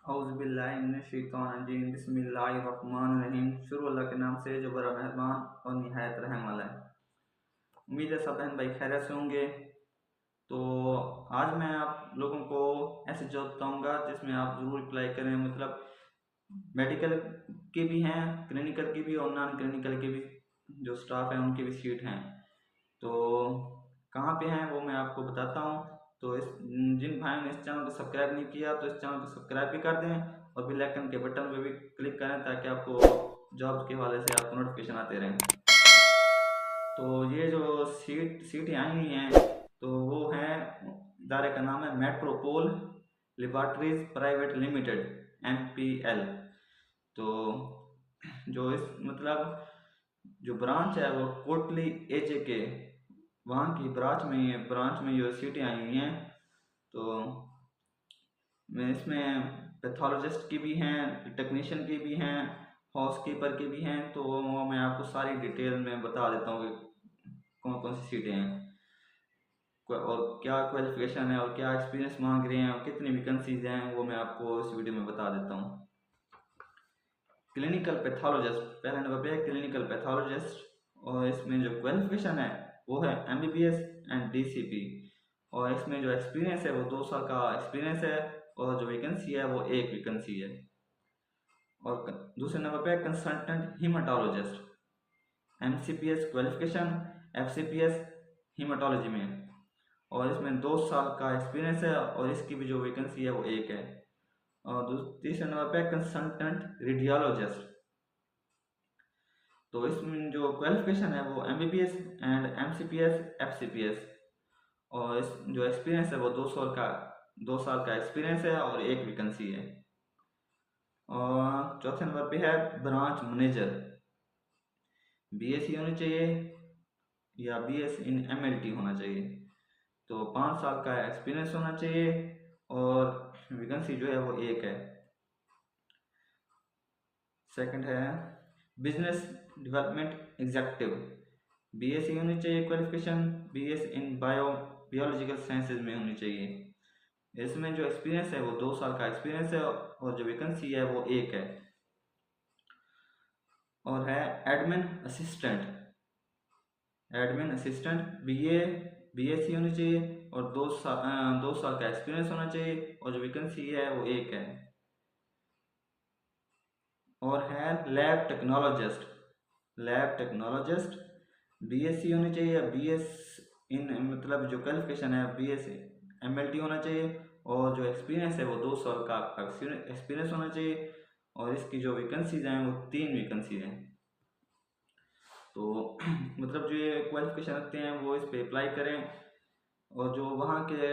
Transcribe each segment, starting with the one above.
औज़ुबिल्लाहिमिनश्शैतानिर्रजीम बिस्मिल्लाहिर्रहमानिर्रहीम। शुरू अल्लाह के नाम से जो बड़ा मेहरबान और निहायत रहम वाला है। उम्मीद है सब बहन भाई खैरियत से होंगे। तो आज मैं आप लोगों को ऐसे जॉब बताऊँगा जिसमें आप ज़रूर अप्लाई करें। मतलब मेडिकल के भी हैं, क्लिनिकल की भी और नॉन क्लिनिकल के भी जो स्टाफ हैं उनकी भी सीट हैं। तो कहाँ पे हैं वो मैं आपको बताता हूँ। तो जिन भाइयों ने इस चैनल को सब्सक्राइब नहीं किया तो इस चैनल को सब्सक्राइब भी कर दें और बेल आइकन के बटन पे भी क्लिक करें ताकि आपको जॉब के हवाले से आपको नोटिफिकेशन आते रहें। तो ये जो सीटें आई हुई हैं तो वो हैं, इदारे का नाम है Metropole laboratories private limited MPL। तो जो इस मतलब जो ब्रांच है वो कोटली AJK वहाँ की ब्रांच में जो सीटें आई हुई हैं। तो इसमें पैथोलॉजिस्ट की भी हैं, टेक्नीशियन की भी हैं, हाउसकीपर की भी हैं। तो वो मैं आपको सारी डिटेल में बता देता हूँ कि कौन कौन सी सीटें हैं और क्या क्वालिफिकेशन है और क्या एक्सपीरियंस मांग रहे हैं और कितनी वैकेंसीज हैं, वो मैं आपको इस वीडियो में बता देता हूँ। क्लिनिकल पैथोलॉजिस्ट, पहला नंबर पे है क्लिनिकल पैथोलॉजिस्ट और इसमें जो क्वालिफिकेशन है वो है MBBS एंड DCP और इसमें जो एक्सपीरियंस है वो 2 साल का एक्सपीरियंस है और जो वैकेंसी है वो एक वैकेंसी है। और दूसरे नंबर पे कंसल्टेंट हीमाटोलॉजिस्ट, MCPS क्वालिफिकेशन, FCPS हीमाटोलॉजी में और इसमें 2 साल का एक्सपीरियंस है और इसकी भी जो वैकेंसी है वो एक है। और तीसरे नंबर पे कंसल्टेंट रेडियोलॉजिस्ट, तो इसमें जो क्वालिफिकेशन है वो MBBS एंड MCPS FCPS और इस जो एक्सपीरियंस है वो 2 साल का एक्सपीरियंस है और एक वैकेंसी है। और चौथे नंबर पे है ब्रांच मैनेजर, BSc होनी चाहिए या BS इन MLT होना चाहिए। तो 5 साल का एक्सपीरियंस होना चाहिए और वैकेंसी जो है वो एक है। सेकंड है बिजनेस डेवलपमेंट एग्जीक्यूटिव, BSc होनी चाहिए qualification, BS in biological sciences में होनी चाहिए। इसमें जो एक्सपीरियंस है वो 2 साल का एक्सपीरियंस है और जो वैकेंसी है वो एक है। और है एडमिन असिस्टेंट BSc होनी चाहिए और 2 साल का एक्सपीरियंस होना चाहिए और जो वैकेंसी है वो एक है। और है लैब टेक्नोलॉजिस्ट, BSc होनी चाहिए या BS इन मतलब जो क्वालिफिकेशन है BS MLT होना चाहिए और जो एक्सपीरियंस है वो 2 साल का आपका एक्सपीरियंस होना चाहिए और इसकी जो वैकेंसीज हैं वो 3 वैकेंसीज हैं। तो मतलब जो ये क्वालिफिकेशन रखते हैं वो इस पे अप्लाई करें और जो वहाँ के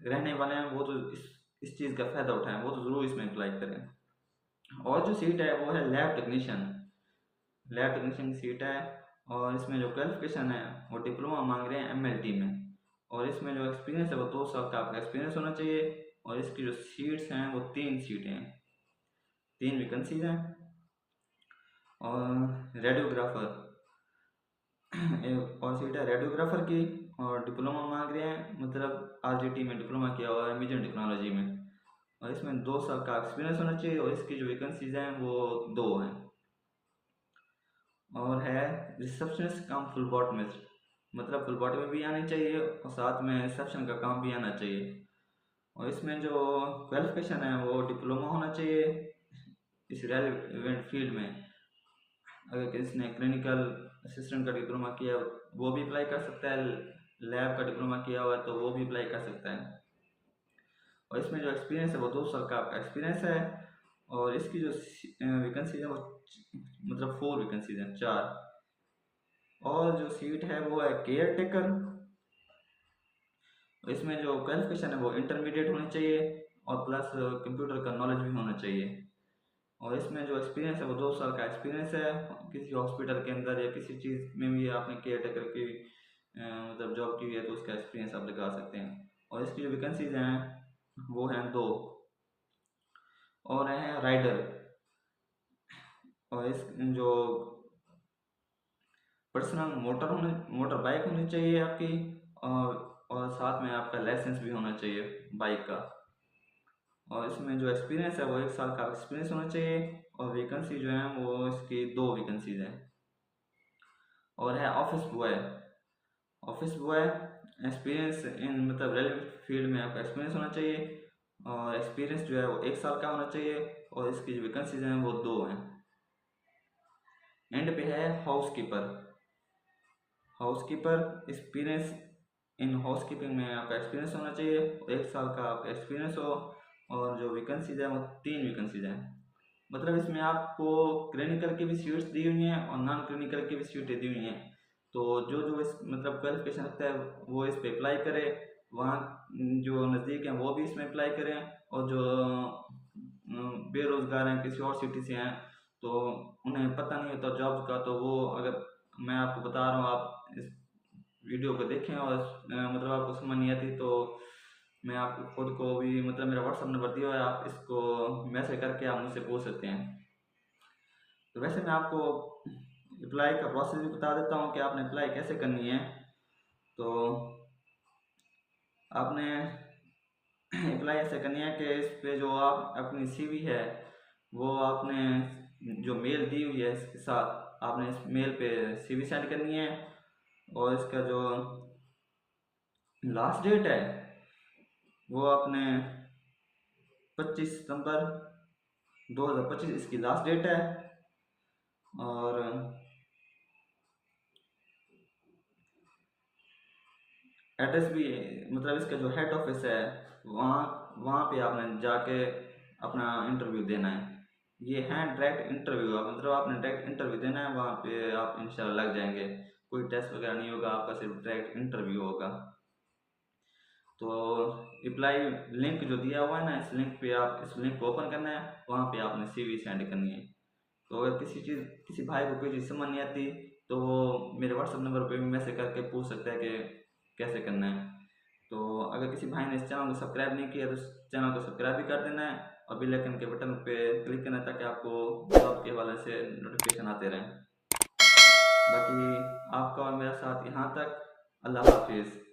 रहने वाले हैं वो तो इस चीज़ का फ़ायदा उठाएं, वो तो ज़रूर इसमें अप्लाई करें। और जो सीट है वो है लैब टेक्नीशियन की सीट है और इसमें जो क्वालिफिकेशन है वो डिप्लोमा मांग रहे हैं MLT में और इसमें जो एक्सपीरियंस है वो 2 साल का आपका एक्सपीरियंस होना चाहिए और इसकी जो सीट्स हैं वो 3 सीटें हैं, 3 वैकेंसीज हैं। और रेडियोग्राफर और सीट है रेडियोग्राफर की और डिप्लोमा मांग रहे हैं, मतलब RGT में डिप्लोमा किया हुआ है इमेजिंग टेक्नोलॉजी में और इसमें 2 साल का एक्सपीरियंस होना चाहिए और इसकी जो वैकेंसीज हैं वो 2 हैं। और है रिसेप्शनिस्ट कम फुल बॉटमिस्ट, मतलब फुल बॉटम में भी आनी चाहिए और साथ में रिसेप्शन का काम भी आना चाहिए और इसमें जो क्वालिफिकेशन है वो डिप्लोमा होना चाहिए इस रेलेवेंट फील्ड में। अगर किसी ने क्लिनिकल असिस्टेंट का डिप्लोमा किया वो भी अप्लाई कर सकता है, लैब का डिप्लोमा किया हुआ है तो वो भी अप्लाई कर सकता है और इसमें जो एक्सपीरियंस है वो 2 साल का आपका एक्सपीरियंस है और इसकी जो वैकेंसी है वो मतलब 4 वैकेंसीज हैं, 4। और जो सीट है वो है केयर टेकर, इसमें जो क्वालिफिकेशन है वो इंटरमीडिएट होनी चाहिए और प्लस कंप्यूटर का नॉलेज भी होना चाहिए और इसमें जो एक्सपीरियंस है वो 2 साल का एक्सपीरियंस है किसी हॉस्पिटल के अंदर या किसी चीज़ में भी आपने केयर टेकर की मतलब जॉब की है तो उसका एक्सपीरियंस आप दिखा सकते हैं और इसकी जो वैकेंसीज हैं वो हैं 2। और हैं राइडर और इस जो पर्सनल मोटर बाइक होनी चाहिए आपकी और साथ में आपका लाइसेंस भी होना चाहिए बाइक का। और इसमें जो एक्सपीरियंस है वो 1 साल का एक्सपीरियंस होना चाहिए। और वैकेंसी जो है वो इसकी 2 वैकेंसीज हैं। और है ऑफिस बॉय एक्सपीरियंस इन मतलब रेलिवेंट फील्ड में आपका एक्सपीरियंस होना चाहिए। और एक्सपीरियंस जो है वो 1 साल का होना चाहिए। और इसकी जो वैकेंसीज हैं वो 2 हैं। एंड पे है house keeper experience in house keeping में आपका एक्सपीरियंस होना चाहिए। 1 साल का आपका एक्सपीरियंस हो। और जो वैकेंसीज है वो 3 वैकेंसीज हैं। मतलब इसमें आपको क्लिनिकल की भी सीट्स दी हुई हैं और नॉन क्लिनिकल की भी सीटें दी हुई हैं। तो जो जो इस मतलब क्वालिफिकेशन रखता है वो इस पे अप्लाई करे। वहाँ जो नज़दीक हैं वो भी इसमें अप्लाई करें। और जो बेरोज़गार हैं किसी और सिटी से हैं तो उन्हें पता नहीं होता जॉब का, तो वो अगर मैं आपको बता रहा हूँ आप इस वीडियो को देखें और मतलब आपको समझ नहीं आती तो मैं आपको खुद को भी मतलब मेरा व्हाट्सअप नंबर दिया है, आप इसको मैसेज करके आप मुझसे पूछ सकते हैं। तो वैसे मैं आपको अप्लाई का प्रोसेस भी बता देता हूँ कि आपने अप्लाई कैसे करनी है। तो आपने अप्लाई ऐसे करनी है कि इस पे जो आप अपनी सीवी है वो आपने जो मेल दी हुई है इसके साथ आपने इस मेल पे सीवी सेंड करनी है। और इसका जो लास्ट डेट है वो आपने 25 सितंबर 2025 इसकी लास्ट डेट है। और एड्रेस भी मतलब इसका जो हेड ऑफिस है वहाँ वहाँ पे आपने जाके अपना इंटरव्यू देना है। ये है डायरेक्ट इंटरव्यू, मतलब आपने डायरेक्ट इंटरव्यू देना है, वहाँ पे आप इंशाल्लाह लग जाएंगे। कोई टेस्ट वगैरह नहीं होगा, आपका सिर्फ डायरेक्ट इंटरव्यू होगा। तो अप्लाई लिंक जो दिया हुआ है ना, इस लिंक पे आप इस लिंक को ओपन करना है, वहाँ पे आपने सीवी सेंड करनी है। तो अगर किसी भाई को कोई चीज़ समझ नहीं आती तो वो मेरे व्हाट्सअप नंबर पे भी मैसेज करके पूछ सकता है कि कैसे करना है। तो अगर किसी भाई ने इस चैनल को सब्सक्राइब नहीं किया तो इस चैनल को सब्सक्राइब भी कर देना है और बेल आइकन के बटन पे क्लिक करना है ताकि आपको जॉब के हवाले से नोटिफिकेशन आते रहें। बाकी आपका और मेरा साथ यहाँ तक। अल्लाह हाफिज़।